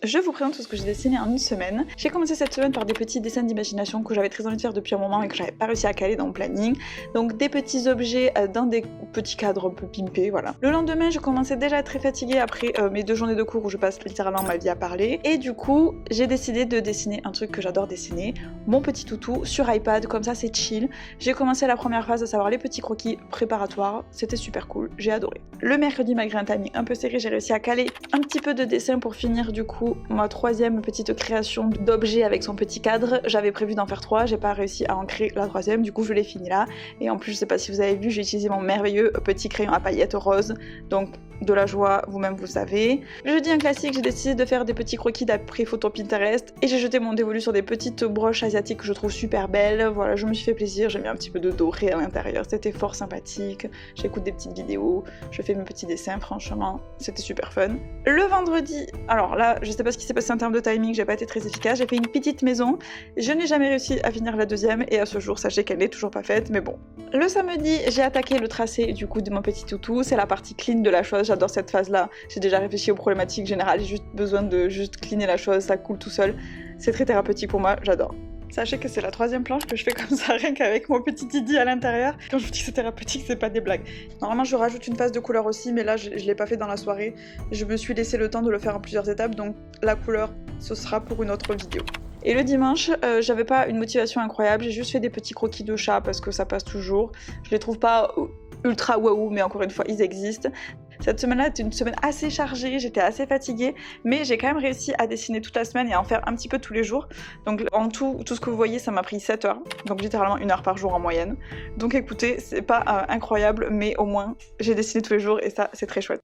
Je vous présente tout ce que j'ai dessiné en une semaine. J'ai commencé cette semaine par des petits dessins d'imagination que j'avais très envie de faire depuis un moment et que j'avais pas réussi à caler dans le planning. Donc des petits objets dans des petits cadres un peu pimpés, voilà. Le lendemain, je commençais déjà à être très fatiguée après mes 2 journées de cours où je passe littéralement ma vie à parler. Et du coup, j'ai décidé de dessiner un truc que j'adore dessiner, mon petit toutou sur iPad, comme ça c'est chill. J'ai commencé la première phase, à savoir les petits croquis préparatoires, c'était super cool, j'ai adoré. Le mercredi, malgré un timing un peu serré, j'ai réussi à caler un petit peu de dessin pour finir du coup ma 3e petite création d'objet avec son petit cadre. J'avais prévu d'en faire 3, j'ai pas réussi à en créer la 3e, du coup je l'ai fini là. Et en plus, je sais pas si vous avez vu, j'ai utilisé mon merveilleux petit crayon à paillettes rose, donc de la joie, vous-même vous savez. Jeudi, un classique, j'ai décidé de faire des petits croquis d'après photo Pinterest et j'ai jeté mon dévolu sur des petites broches asiatiques que je trouve super belles. Voilà, je me suis fait plaisir, j'ai mis un petit peu de doré à l'intérieur, c'était fort sympathique. J'écoute des petites vidéos, je fais mes petits dessins, franchement, c'était super fun. Le vendredi, alors là, je sais pas ce qui s'est passé en termes de timing, j'ai pas été très efficace, j'ai fait une petite maison, je n'ai jamais réussi à finir la 2e et à ce jour, sachez qu'elle n'est toujours pas faite, mais bon. Le samedi, j'ai attaqué le tracé du coup de mon petit toutou, c'est la partie clean de la chose, j'adore cette phase là, j'ai déjà réfléchi aux problématiques générales, j'ai juste besoin de juste cleaner la chose, ça coule tout seul, c'est très thérapeutique pour moi, j'adore. Sachez que c'est la 3e planche que je fais comme ça, rien qu'avec mon petit Didi à l'intérieur. Quand je vous dis que c'est thérapeutique, c'est pas des blagues. Normalement, je rajoute une phase de couleur aussi, mais là, je l'ai pas fait dans la soirée. Je me suis laissé le temps de le faire en plusieurs étapes, donc la couleur, ce sera pour une autre vidéo. Et le dimanche, j'avais pas une motivation incroyable, j'ai juste fait des petits croquis de chat parce que ça passe toujours. Je les trouve pas ultra waouh, mais encore une fois, ils existent. Cette semaine-là était une semaine assez chargée, j'étais assez fatiguée, mais j'ai quand même réussi à dessiner toute la semaine et à en faire un petit peu tous les jours. Donc en tout ce que vous voyez, ça m'a pris 7 heures, donc littéralement 1 heure par jour en moyenne. Donc écoutez, c'est pas incroyable, mais au moins j'ai dessiné tous les jours et ça, c'est très chouette.